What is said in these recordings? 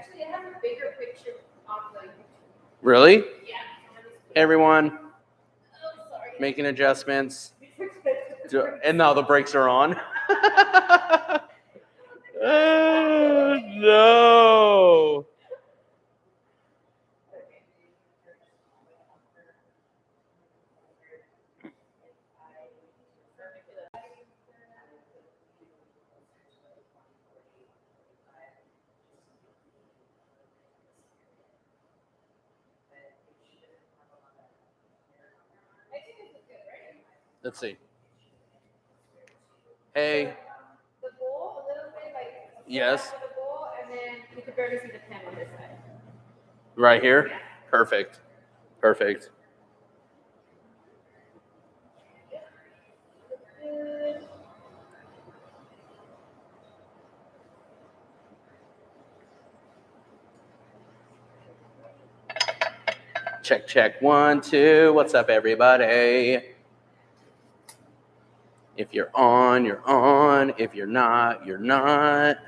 Actually, it has a bigger picture on the. Really? Yeah. Hey, everyone. Oh, sorry. Making adjustments. And now the brakes are on. Oh, no. Let's see. Hey. The bowl, a little bit like. Yes. The bowl, and then you can barely see the pen on this side. Right here? Perfect. Perfect. Check, check. 1, 2. What's up, everybody? If you're on, you're on. If you're not, you're not.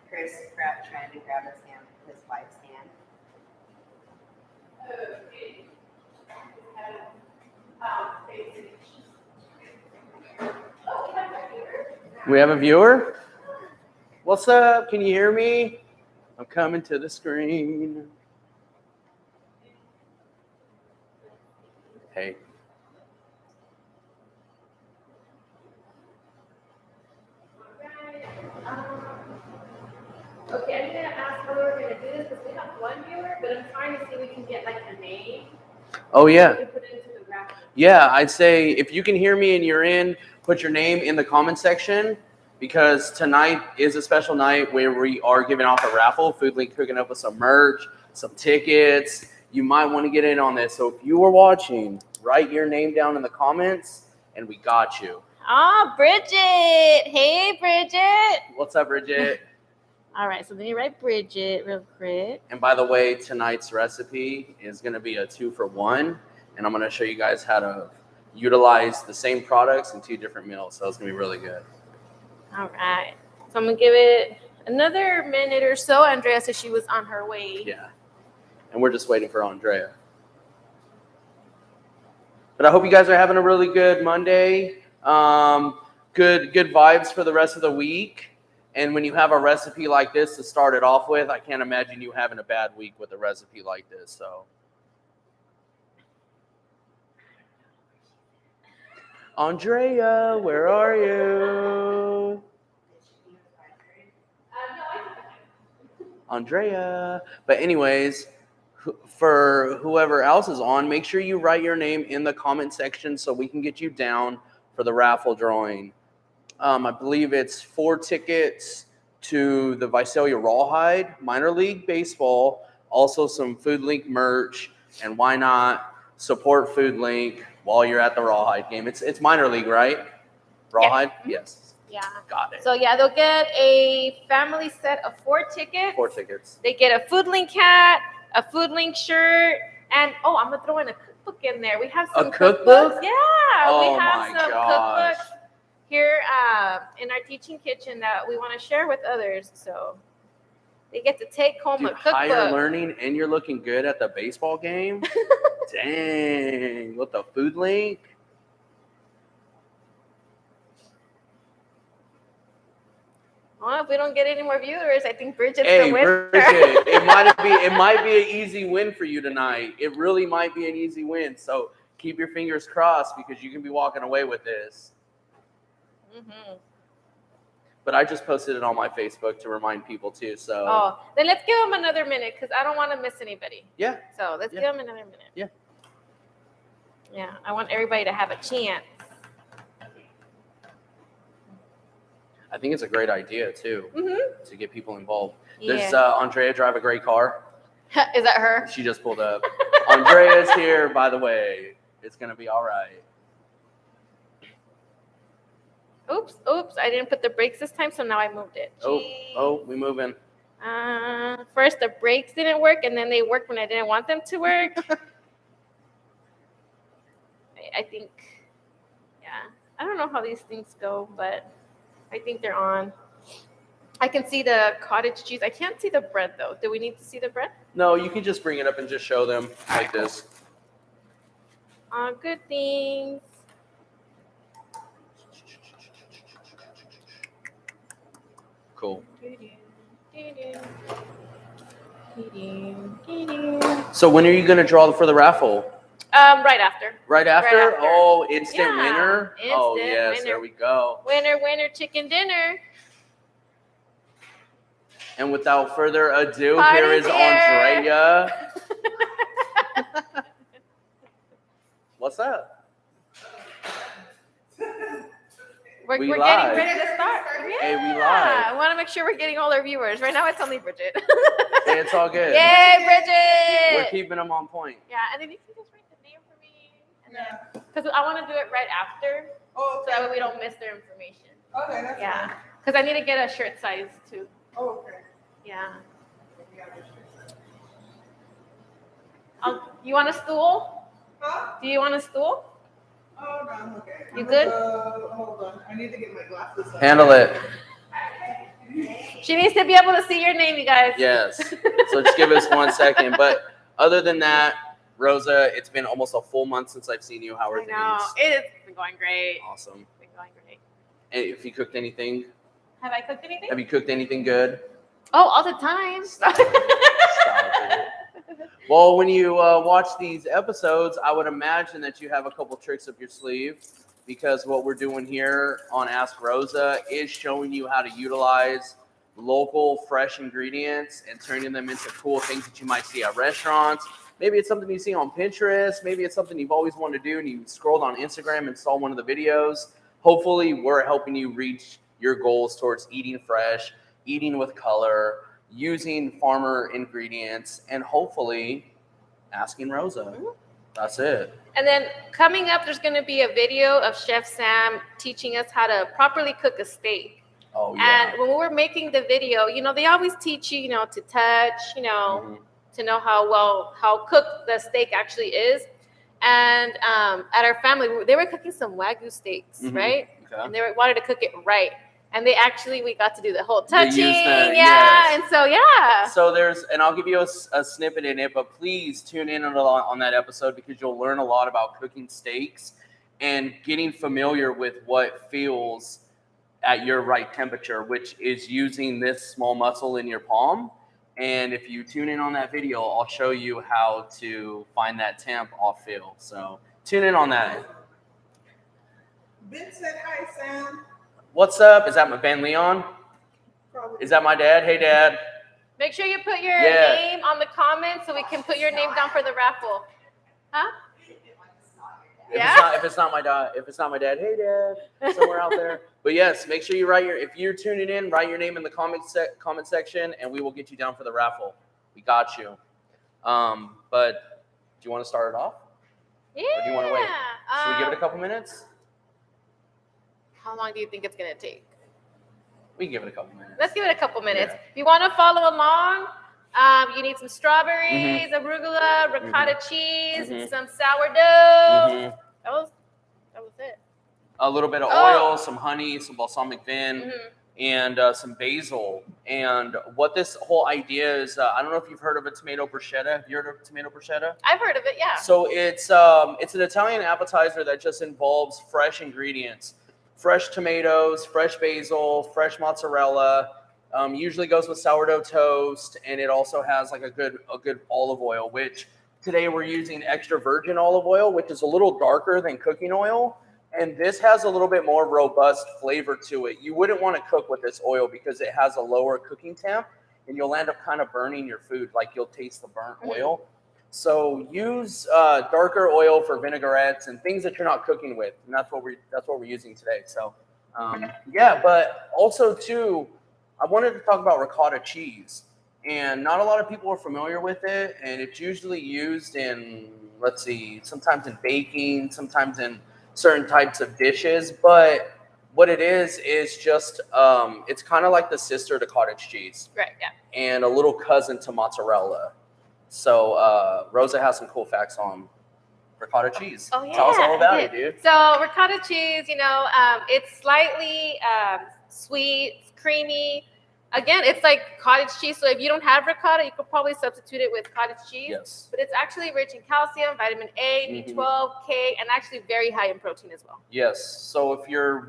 Chris trying to grab his wife's hand. We have a viewer? What's up? Can you hear me? I'm coming to the screen. Hey. Okay, I'm gonna ask how we're gonna do this because we have one viewer, but I'm trying to see if we can get like a name. Oh, yeah. We put it into the graphic. Yeah, I'd say if you can hear me and you're in, put your name in the comment section because tonight is a special night where we are giving off a raffle. FoodLink hooking up with some merch, some tickets. You might want to get in on this. So if you are watching, write your name down in the comments and we got you. Oh, Bridget. Hey, Bridget. What's up, Bridget? All right, so let me write Bridget real quick. And by the way, tonight's recipe is going to be a 2-for-1. And I'm going to show you guys how to utilize the same products in 2 different meals. So it's going to be really good. All right. So I'm going to give it another minute or so. Andrea said she was on her way. Yeah. And we're just waiting for Andrea. But I hope you guys are having a really good Monday. Good vibes for the rest of the week. And when you have a recipe like this to start it off with, I can't imagine you having a bad week with a recipe like this. So, Andrea, where are you? Andrea. But anyways, for whoever else is on, make sure you write your name in the comment section so we can get you down for the raffle drawing. I believe it's 4 tickets to the Visalia Rawhide Minor League Baseball, also some FoodLink merch, and why not support FoodLink while you're at the Rawhide game? It's minor league, right? Rawhide? Yeah. Yes. Yeah. Got it. So yeah, they'll get a family set of 4 tickets. 4 tickets. They get a FoodLink hat, a FoodLink shirt, and I'm gonna throw in a cookbook cookbook in there. We have A some cookbook? cookbooks. Yeah, Oh we have my some gosh. cookbooks here in our teaching kitchen that we want to share with others. So they get to take home Dude, a cookbook. higher learning, and you're looking good at the baseball game. Dang, with the food link. Well, if we don't get any more viewers, I think Bridget's Hey, the winner. Bridget, it might be an easy win for you tonight. It really might be an easy win. So keep your fingers crossed because you can be walking away with this. Mm-hmm. But I just posted it on my Facebook to remind people too. So Oh, then let's give them another minute because I don't want to miss anybody. yeah, So let's give them another minute. Yeah. Yeah, I want everybody to have a chance. I think it's a great idea too Mm-hmm. to get people involved. Yeah. Does Andrea drive a great car? Is that her? She just pulled up. Andrea's here, by the way. It's gonna be all right. Oops! I didn't put the brakes this time, so now I moved it. Oh, we moving. First the brakes didn't work, and then they worked when I didn't want them to work. I think, yeah. I don't know how these things go, but I think they're on. I can see the cottage cheese. I can't see the bread though. Do we need to see the bread? No, you can just bring it up and just show them like this. Good things. Cool. Right So when are you gonna draw for the raffle? after. Right after? Right after. Oh, instant Yeah, winner. Oh instant yes, winner. there we go. Winner, chicken dinner. And without further ado, here Party's is here. Andrea. What's up? We're We getting live. ready to start. Hey, we live. I want to make sure we're getting all our viewers. Right now, it's only Bridget. Hey, it's all good. Yay, We're Bridget! keeping them on point. Yeah, and then you can just write the name for me. And then, because I want to do it right after, Oh, so that way we don't miss their information. Okay, that's Yeah, fine. because I need to get a shirt size too. Oh, okay. Yeah. You want a stool? Huh? Do you want a stool? Oh, no, I'm okay. You good? Hold on. I need to get my glasses on. Handle it. She needs to be able to see your name, you guys. Yes. So just give us 1 second. But other than that, Rosa, it's been almost a full month since I've seen you. How are I know. things? It's been going great. Awesome. It's been going great. Hey, if you cooked anything, Have I cooked anything? have you cooked anything good? Oh, all the time. Stop it. Well, when you watch these episodes, I would imagine that you have a couple tricks up your sleeve because what we're doing here on Ask Rosa is showing you how to utilize local, fresh ingredients and turning them into cool things that you might see at restaurants. Maybe it's something you see on Pinterest. Maybe it's something you've always wanted to do and you scrolled on Instagram and saw one of the videos. Hopefully, we're helping you reach your goals towards eating fresh, eating with color, using farmer ingredients, and hopefully asking Rosa. That's it. And then coming up, there's going to be a video of Chef Sam teaching us how to properly cook a steak. Oh, yeah. And when we were making the video, they always teach you, to touch, to know how cooked the steak actually is. And at our family, they were cooking some Wagyu steaks, right? Okay. And they wanted to cook it right. And we got to do the whole touching. Yes. And so, yeah. So and I'll give you a snippet in it, but please tune in on that episode because you'll learn a lot about cooking steaks and getting familiar with what feels at your right temperature, which is using this small muscle in your palm. And if you tune in on that video, I'll show you how to find that temp off feel. So tune in on that. Ben said hi, Sam. What's up? Is that my Van Leon? Probably. Is that my dad? Hey, Dad. Make sure you put your Yeah. name on the comments so we can put your name down for the raffle. Huh? If it's not my dad, hey, Dad, somewhere out there. But yes, make sure you if you're tuning in, write your name in the comment section, and we will get you down for the raffle. We got you. But do you want to start it off? Yeah. Or do you want to wait? Should we give it a couple minutes? How long do you think it's going to take? We can give it a couple minutes. Let's give it a couple minutes. Yeah. If you want to follow along, You need some strawberries, arugula, ricotta cheese, Mhm. some sourdough. Mhm. That was it. A little bit of Oh. oil, some honey, some balsamic vin, Mhm. and some basil. And what this whole idea is, I don't know if you've heard of a tomato bruschetta. Have you heard of tomato bruschetta? I've heard of it, yeah. So it's an Italian appetizer that just involves fresh ingredients, fresh tomatoes, fresh basil, fresh mozzarella. Usually goes with sourdough toast, and it also has like a good olive oil. Which today we're using extra virgin olive oil, which is a little darker than cooking oil, and this has a little bit more robust flavor to it. You wouldn't want to cook with this oil because it has a lower cooking temp, and you'll end up kind of burning your food. Like you'll taste the burnt oil. So use darker oil for vinaigrettes and things that you're not cooking with, and that's what we're using today. So yeah, but also too, I wanted to talk about ricotta cheese, and not a lot of people are familiar with it, and it's usually used in, let's see, sometimes in baking, sometimes in certain types of dishes. But what it is just it's kind of like the sister to cottage cheese, Right, yeah. and a little cousin to mozzarella. So Rosa has some cool facts on ricotta cheese. Oh, yeah. Tell us all about it, dude. So ricotta cheese, it's slightly sweet, creamy. Again, it's like cottage cheese. So if you don't have ricotta, you could probably substitute it with cottage cheese. Yes. But it's actually rich in calcium, vitamin A, B12, K, and actually very high in protein as well. Yes. So if you're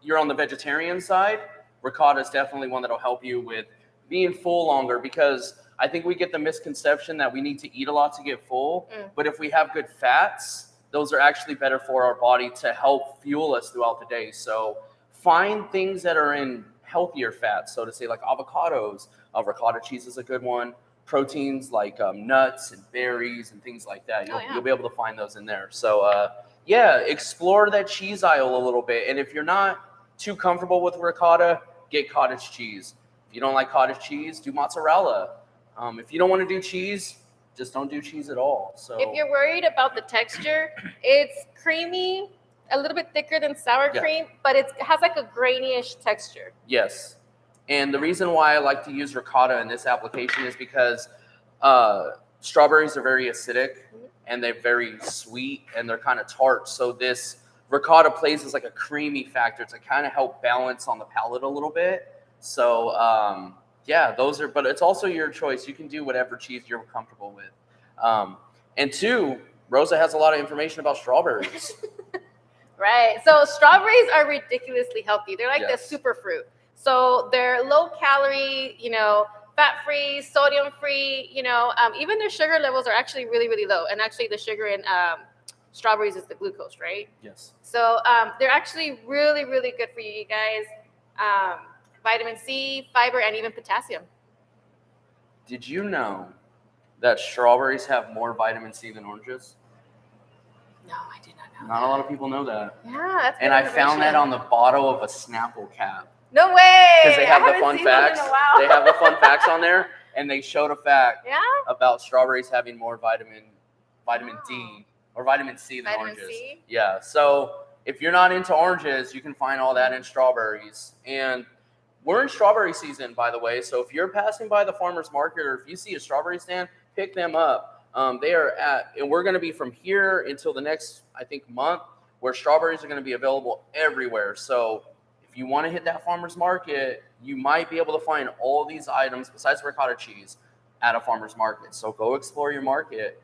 you're on the vegetarian side, ricotta is definitely one that'll help you with being full longer, because I think we get the misconception that we need to eat a lot to get full. But if we have good fats, those are actually better for our body to help fuel us throughout the day. So find things that are in healthier fats, so to say, like avocados. Ricotta cheese is a good one. Proteins like nuts and berries and things like that. You'll be able to find those in there. So yeah, explore that cheese aisle a little bit. And if you're not too comfortable with ricotta, get cottage cheese. If you don't like cottage cheese, do mozzarella. If you don't want to do cheese, just don't do cheese at all. So if you're worried about the texture, it's creamy, a little bit thicker than sour cream, but it has like a grainy-ish texture. Yes. And the reason why I like to use ricotta in this application is because strawberries are very acidic and they're very sweet and they're kind of tart. So this ricotta plays as like a creamy factor to kind of help balance on the palate a little bit. So yeah, but it's also your choice. You can do whatever cheese you're comfortable with. And two, Rosa has a lot of information about strawberries. Right. So strawberries are ridiculously healthy. They're like the super fruit. So they're low calorie, fat-free, sodium-free, even their sugar levels are actually really, really low. And actually the sugar in strawberries is the glucose, right? Yes. So they're actually really, really good for you guys. Vitamin C, fiber, and even potassium. Did you know that strawberries have more vitamin C than oranges? No, I did not know. Not a lot of people know that. Yeah, that's good. And I found that on the bottle of a Snapple cap. No way! Because they have the fun facts. They have the fun facts on there, and they showed a fact about strawberries having more vitamin D or vitamin C than oranges. C? Yeah. So if you're not into oranges, you can find all that in strawberries. And we're in strawberry season, by the way. So if you're passing by the farmer's market or if you see a strawberry stand, pick them up. And we're going to be from here until the next, I think, month, where strawberries are going to be available everywhere. So if you want to hit that farmer's market, you might be able to find all these items besides ricotta cheese at a farmer's market. So go explore your market.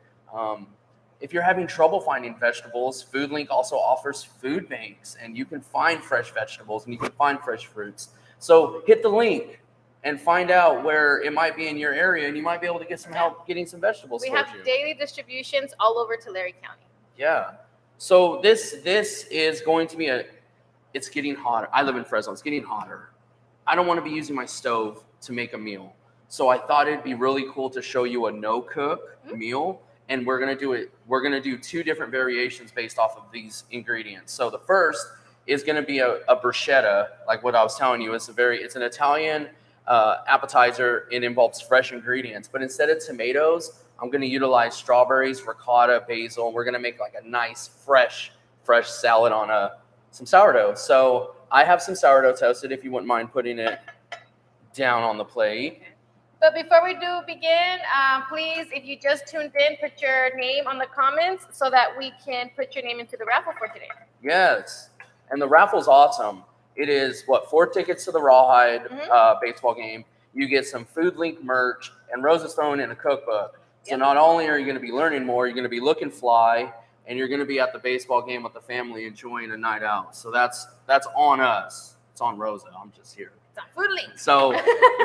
If you're having trouble finding vegetables, FoodLink also offers food banks, and you can find fresh vegetables and you can find fresh fruits. So hit the link and find out where it might be in your area, and you might be able to get some help getting some vegetables. We have daily distributions all over Tulare County. Yeah. So this is going to be it's getting hotter. I live in Fresno. It's getting hotter. I don't want to be using my stove to make a meal. So I thought it'd be really cool to show you a no-cook meal. And we're gonna do two different variations based off of these ingredients. So the first is gonna be a bruschetta, like what I was telling you. It's an Italian appetizer. It involves fresh ingredients, but instead of tomatoes, I'm gonna utilize strawberries, ricotta, basil. We're gonna make like a nice fresh salad on some sourdough. So I have some sourdough toasted. If you wouldn't mind putting it down on the plate. But before we do begin, please, if you just tuned in, put your name on the comments so that we can put your name into the raffle for today. Yes. And the raffle's awesome. It is, 4 tickets to the Rawhide baseball game. You get some Food Link merch, and Rosa's throwing in a cookbook. So not only are you going to be learning more, you're going to be looking fly, and you're going to be at the baseball game with the family enjoying a night out. So that's on us. It's on Rosa. I'm just here. It's on Food Link. So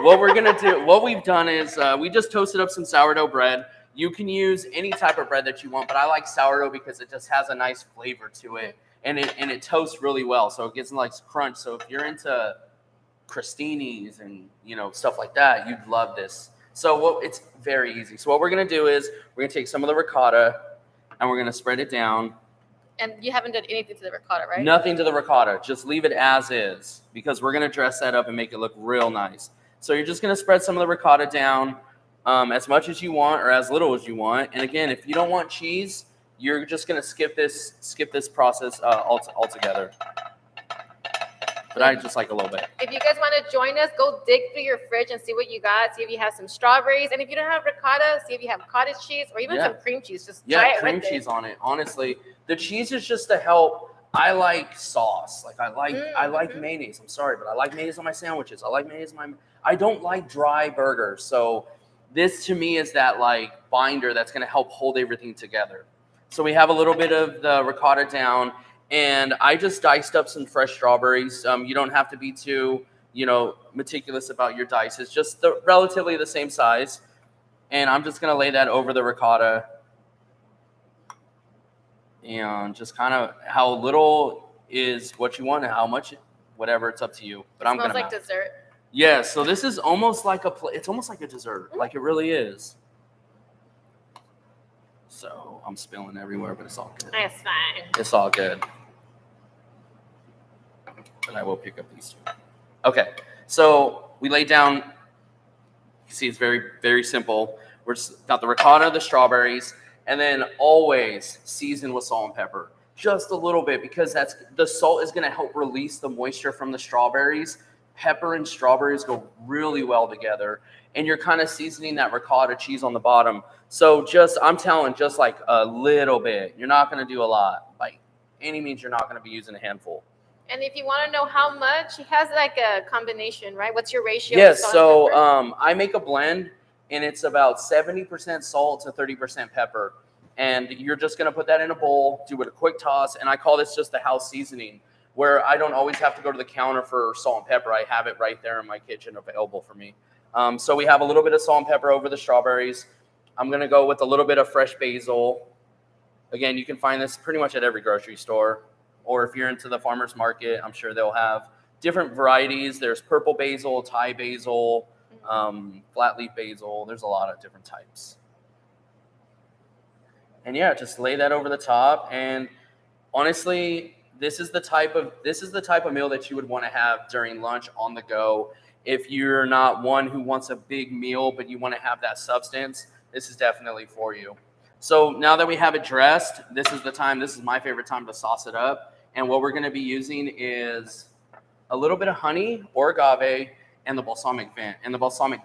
what we've done is we just toasted up some sourdough bread. You can use any type of bread that you want, but I like sourdough because it just has a nice flavor to it, and it toasts really well. So it gets a nice crunch. So if you're into crostinis and stuff like that, you'd love this. So it's very easy. So what we're gonna do is we're gonna take some of the ricotta and we're gonna spread it down. And you haven't done anything to the ricotta, right? Nothing to the ricotta. Just leave it as is because we're gonna dress that up and make it look real nice. So you're just gonna spread some of the ricotta down as much as you want or as little as you want. And again, if you don't want cheese, you're just gonna skip this process altogether. But I just like a little bit. If you guys want to join us, go dig through your fridge and see what you got. See if you have some strawberries. And if you don't have ricotta, see if you have cottage cheese or even some cream cheese. Just try it cream with cheese on it. Honestly, the cheese is just to help. I like sauce. Like I like mayonnaise. I'm sorry, but I like mayonnaise on my sandwiches. I like mayonnaise on my. I don't like dry burgers. So this to me is that like binder that's going to help hold everything together. So we have a little bit of the ricotta down. And I just diced up some fresh strawberries. You don't have to be too, meticulous about your dice. It's just relatively the same size. And I'm just going to lay that over the ricotta. And just kind of how little is what you want and how much, whatever, it's up to you. But I'm going to. Smells like dessert. Yeah, so this is almost like it's almost like a dessert. Like it really is. So I'm spilling everywhere, but it's all good. That's fine. It's all good. And I will pick up these two. Okay, so we lay down. You see, it's very, very simple. We're just got the ricotta, the strawberries, and then always season with salt and pepper. Just a little bit because the salt is going to help release the moisture from the strawberries. Pepper and strawberries go really well together. And you're kind of seasoning that ricotta cheese on the bottom. So I'm telling, just like a little bit. You're not going to do a lot. By any means, you're not going to be using a handful. And if you want to know how much, he has like a combination, right? What's your ratio? Yes, so I make a blend, and it's about 70% salt to 30% pepper. And you're just going to put that in a bowl, do it a quick toss, and I call this just the house seasoning, where I don't always have to go to the counter for salt and pepper. I have it right there in my kitchen available for me. So we have a little bit of salt and pepper over the strawberries. I'm going to go with a little bit of fresh basil. Again, you can find this pretty much at every grocery store. Or if you're into the farmer's market, I'm sure they'll have different varieties. There's purple basil, Thai basil, flat leaf basil. There's a lot of different types. And yeah, just lay that over the top. And honestly, this is the type of meal that you would want to have during lunch on the go. If you're not one who wants a big meal, but you want to have that substance, this is definitely for you. So now that we have it dressed, this is my favorite time to sauce it up. And what we're going to be using is a little bit of honey or agave and the balsamic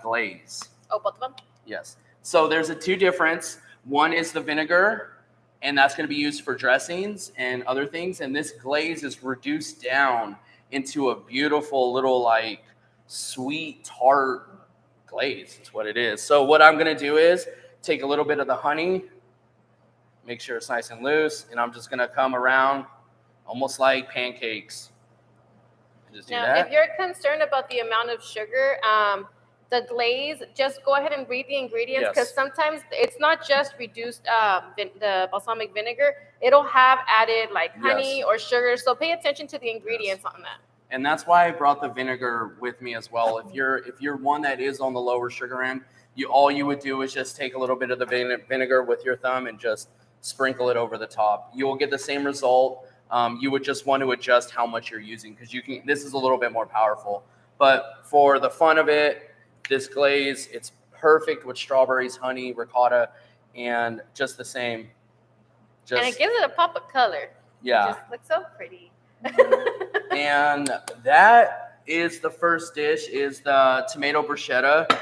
glaze. Oh, both of them? Yes. So there's two difference. One is the vinegar, and that's going to be used for dressings and other things. And this glaze is reduced down into a beautiful little like sweet tart glaze. That's what it is. So what I'm going to do is take a little bit of the honey, make sure it's nice and loose, and I'm just going to come around almost like pancakes. Just do that. If you're concerned about the amount of sugar, the glaze, just go ahead and read the ingredients because sometimes it's not just reduced the balsamic vinegar. It'll have added like honey or sugar. So pay attention to the ingredients on that. And that's why I brought the vinegar with me as well. If you're one that is on the lower sugar end, all you would do is just take a little bit of the vinegar with your thumb and just sprinkle it over the top. You will get the same result. You would just want to adjust how much you're using because this is a little bit more powerful. But for the fun of it, this glaze, it's perfect with strawberries, honey, ricotta, and just the same. And it gives it a pop of color. Yeah. It just looks so pretty. And that is the first dish, is the tomato bruschetta.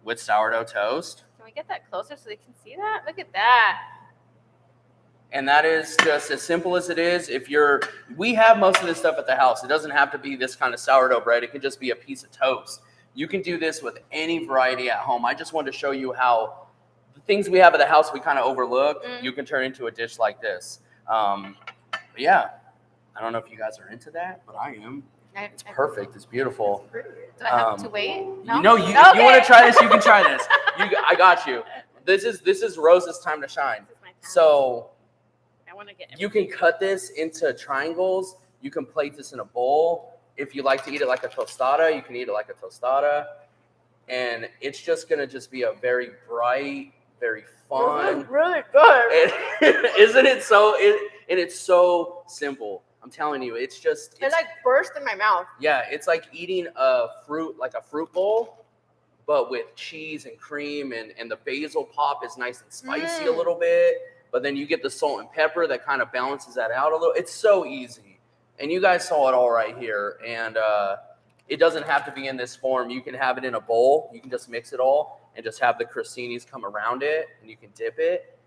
with sourdough toast. Can we get that closer so they can see that? Look at that. And that is just as simple as it is. We have most of this stuff at the house. It doesn't have to be this kind of sourdough bread. It can just be a piece of toast. You can do this with any variety at home. I just wanted to show you how the things we have at the house we kind of overlook, you can turn into a dish like this. But yeah, I don't know if you guys are into that, but I am. It's perfect. It's beautiful. Do I have to wait? No. If you want to try this, you can try this. I got you. This is Rosa's time to shine. So I want to get. You can cut this into triangles. You can plate this in a bowl. If you like to eat it like a tostada, you can eat it like a tostada. And it's just gonna be a very bright, very fun. This is really good. Isn't it so? And it's so simple. I'm telling you, it's like burst in my mouth. Yeah, it's like eating a fruit bowl, but with cheese and cream, and the basil pop is nice and spicy a little bit. But then you get the salt and pepper that kind of balances that out a little. It's so easy. And you guys saw it all right here. And it doesn't have to be in this form. You can have it in a bowl. You can just mix it all and just have the crostinis come around it, and you can dip it.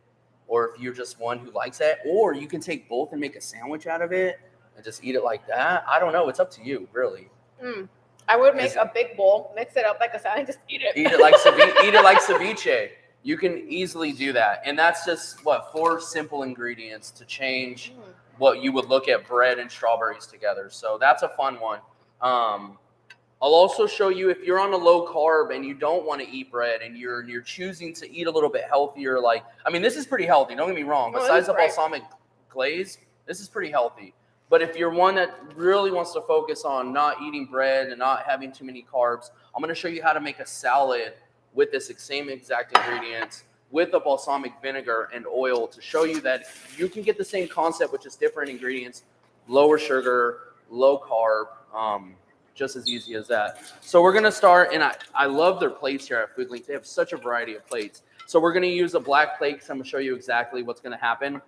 Or if you're just one who likes that, or you can take both and make a sandwich out of it and just eat it like that. I don't know. It's up to you, really. I would make a big bowl, mix it up like a salad, and just eat it. Eat it like ceviche. You can easily do that. And that's just, 4 simple ingredients to change what you would look at bread and strawberries together. So that's a fun one. I'll also show you if you're on a low carb and you don't want to eat bread and you're choosing to eat a little bit healthier. This is pretty healthy. Don't get me wrong. Besides the balsamic glaze, this is pretty healthy. But if you're one that really wants to focus on not eating bread and not having too many carbs, I'm going to show you how to make a salad with this same exact ingredients with a balsamic vinegar and oil to show you that you can get the same concept with just different ingredients, lower sugar, low carb, just as easy as that. So we're going to start, and I love their plates here at Food Link. They have such a variety of plates. So we're going to use a black plate because I'm going to show you exactly what's going to happen.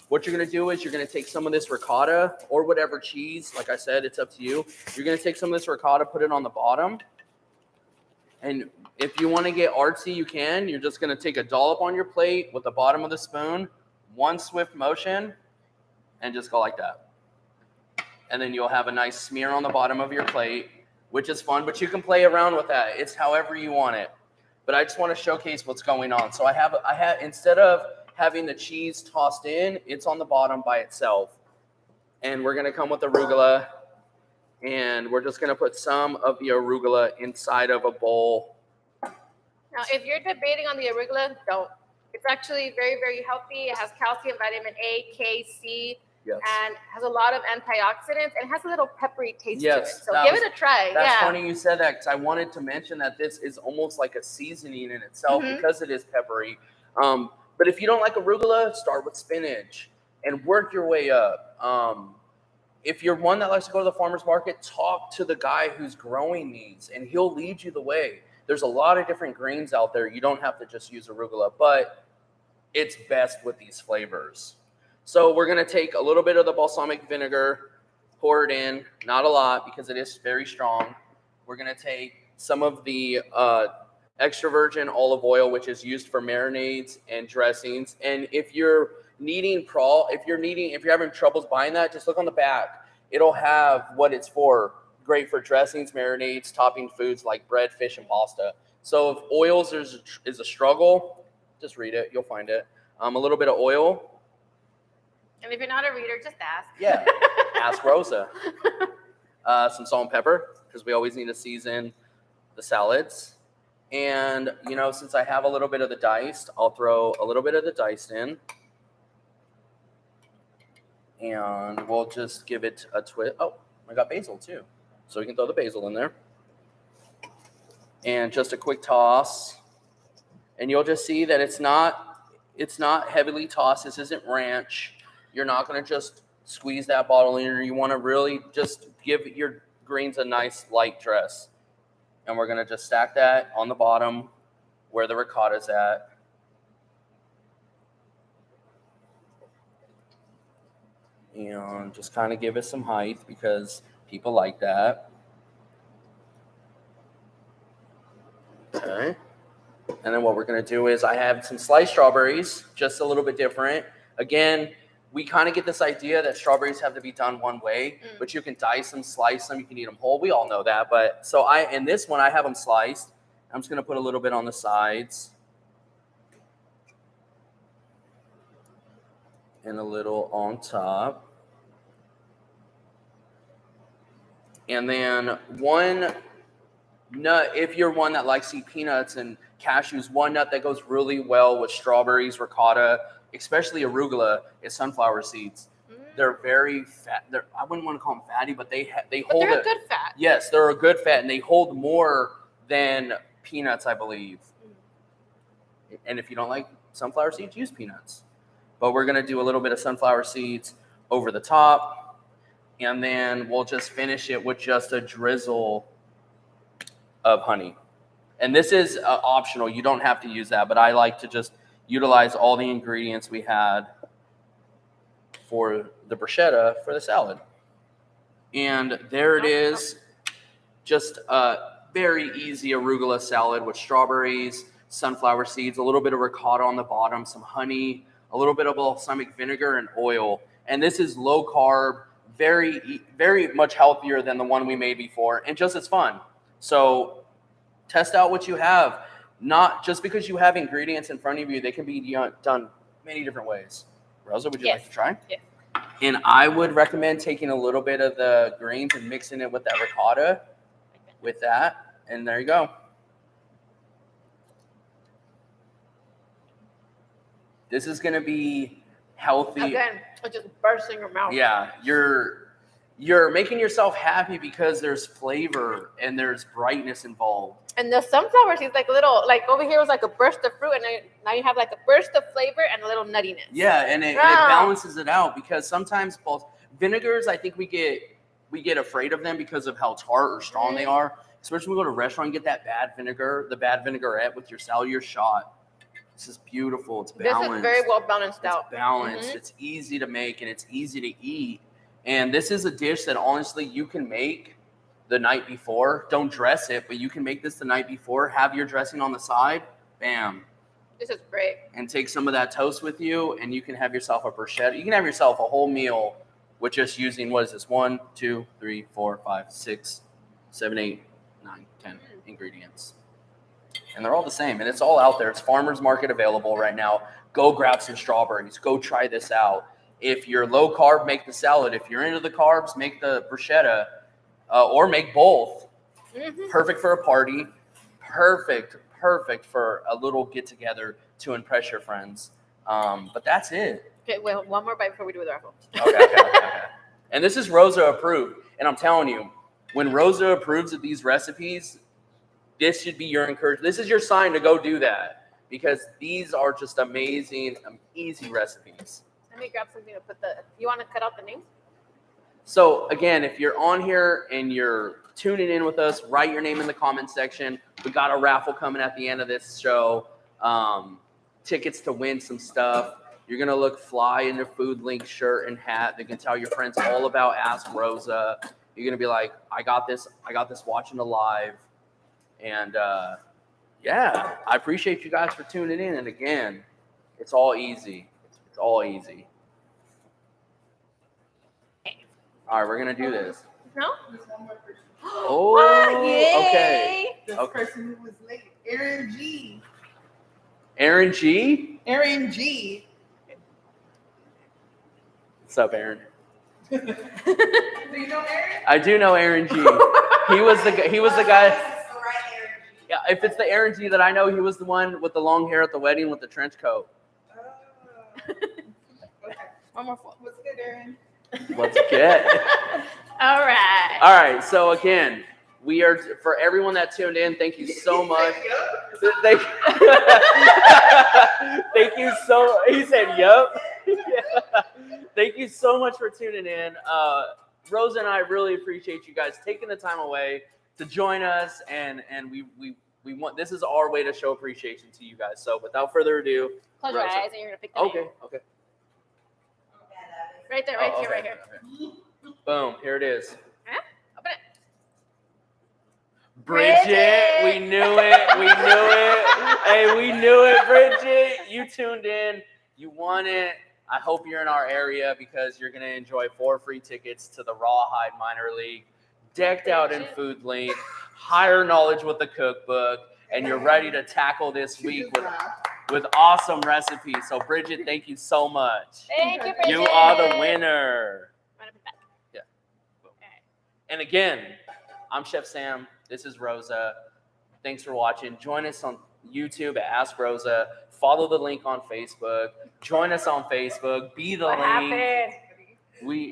What you're going to do is you're going to take some of this ricotta or whatever cheese. Like I said, it's up to you. You're going to take some of this ricotta, put it on the bottom. And if you want to get artsy, you can. You're just going to take a dollop on your plate with the bottom of the spoon, one swift motion, and just go like that. And then you'll have a nice smear on the bottom of your plate, which is fun, but you can play around with that. It's however you want it. But I just want to showcase what's going on. So I have instead of having the cheese tossed in, it's on the bottom by itself. And we're going to come with arugula, and we're just going to put some of the arugula inside of a bowl. Now, if you're debating on the arugula, don't. It's actually very, very healthy. It has calcium, vitamin A, K, C. Yes. And has a lot of antioxidants, and has a little peppery taste to it. Yes, So give it a try. That's funny you said that, because I wanted to mention that this is almost like a seasoning in itself because it is peppery. But if you don't like arugula, start with spinach and work your way up. If you're one that likes to go to the farmer's market, talk to the guy who's growing these, and he'll lead you the way. There's a lot of different grains out there. You don't have to just use arugula, but it's best with these flavors. So we're going to take a little bit of the balsamic vinegar, pour it in, not a lot because it is very strong. We're going to take some of the extra virgin olive oil, which is used for marinades and dressings. And if you're if you're having troubles buying that, just look on the back. It'll have what it's for. Great for dressings, marinades, topping foods like bread, fish, and pasta. So if oils is a struggle, just read it. You'll find it. A little bit of oil. And if you're not a reader, just ask. Yeah, ask Rosa. Some salt and pepper, because we always need to season the salads. And, since I have a little bit of the diced, I'll throw a little bit of the diced in. And we'll just give it a twist. Oh, I got basil too. So we can throw the basil in there. And just a quick toss. And you'll just see that it's not heavily tossed. This isn't ranch. You're not going to just squeeze that bottle in. You want to really just give your greens a nice light dress. And we're going to just stack that on the bottom where the ricotta's at. And just kind of give it some height because people like that. Okay. And then what we're going to do is I have some sliced strawberries, just a little bit different. Again, we kind of get this idea that strawberries have to be done one way, but you can dice them, slice them, you can eat them whole. We all know that. But so in this one, I have them sliced. I'm just going to put a little bit on the sides. And a little on top. And then one nut, if you're one that likes to eat peanuts and cashews, one nut that goes really well with strawberries, ricotta, especially arugula, is sunflower seeds. They're very fat. I wouldn't want to call them fatty, but they hold. They're a good fat. Yes, they're a good fat, and they hold more than peanuts, I believe. And if you don't like sunflower seeds, use peanuts. But we're going to do a little bit of sunflower seeds over the top, and then we'll just finish it with just a drizzle of honey. And this is optional. You don't have to use that, but I like to just utilize all the ingredients we had for the bruschetta for the salad. And there it is, just a very easy arugula salad with strawberries, sunflower seeds, a little bit of ricotta on the bottom, some honey, a little bit of balsamic vinegar and oil. And this is low carb, very, very much healthier than the one we made before, and just as fun. So test out what you have. Not just because you have ingredients in front of you, they can be done many different ways. Rosa, would you like to try? Yes. And I would recommend taking a little bit of the grains and mixing it with that ricotta, with that, and there you go. This is going to be healthy. Again, it just bursts in your mouth. Yeah, you're making yourself happy because there's flavor and there's brightness involved. And the sunflower seeds, like little, like over here was like a burst of fruit, and now you have like a burst of flavor and a little nuttiness. Yeah, and it balances it out, because sometimes both vinegars, I think we get afraid of them because of how tart or strong they are. Especially when we go to a restaurant and get that bad vinegar, the bad vinaigrette with your salad, you're shot. This is beautiful. It's balanced. This is very well balanced out. It's balanced. It's easy to make and it's easy to eat. And this is a dish that honestly you can make the night before. Don't dress it, but you can make this the night before. Have your dressing on the side. Bam. This is great. And take some of that toast with you, and you can have yourself a bruschetta. You can have yourself a whole meal with just using, what is this? 1, 2, 3, 4, 5, 6, 7, 8, 9, 10 ingredients. And they're all the same, and it's all out there. It's farmer's market available right now. Go grab some strawberries. Go try this out. If you're low carb, make the salad. If you're into the carbs, make the bruschetta, or make both. Perfect for a party. Perfect for a little get together to impress your friends. But that's it. Okay, well, one more bite before we do the raffle. Okay. And this is Rosa approved. And I'm telling you, when Rosa approves of these recipes, this should be your encouragement. This is your sign to go do that, because these are just amazing, easy recipes. Let me grab something to put you want to cut out the names? So again, if you're on here and you're tuning in with us, write your name in the comment section. We got a raffle coming at the end of this show. Tickets to win some stuff. You're going to look fly in your Food Link shirt and hat. They can tell your friends all about Ask Rosa. You're going to be like, I got this watching the live. And yeah, I appreciate you guys for tuning in. And again, it's all easy. It's all easy. All right, we're going to do this. No? There's one more person. Oh, yay. okay. The person who was late. Aaron G. Aaron G? Aaron G. What's up, Aaron? Do you know Aaron? I do know Aaron G. He was the guy. It's the right Aaron G. Yeah, if it's the Aaron G that I know, he was the one with the long hair at the wedding with the trench coat. Okay. One more. What's good, Aaron? What's good? All right. All right. So again, we are, for everyone that tuned in, thank you so much. Thank you so. He said, "Yup." Yeah. Thank you so much for tuning in. Rosa and I really appreciate you guys taking the time away to join us, and we want, this is our way to show appreciation to you guys. So without further ado, Close your Rosa. eyes and you're gonna pick the name. Okay. Right there, right Oh, here, okay, right here. okay. Boom, here it is. Huh? Open it. Bridget, we knew it. We knew it. Hey, we knew it, Bridget. You tuned in. You won it. I hope you're in our area because you're going to enjoy 4 free tickets to the Rawhide Minor League, decked out in food link, higher knowledge with the cookbook, and you're ready to tackle this week with awesome recipes. So, Bridget, thank you so much. Thank you, Bridget. You are the winner. Yeah. Okay. And again, I'm Chef Sam. This is Rosa. Thanks for watching. Join us on YouTube at Ask Rosa. Follow the link on Facebook. Join us on Facebook. Be the What link. happened?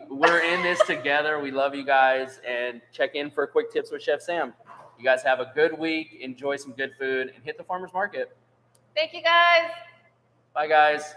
We're in this together. We love you guys. And check in for quick tips with Chef Sam. You guys have a good week. Enjoy some good food and hit the farmer's market. Thank you, guys. Bye, guys.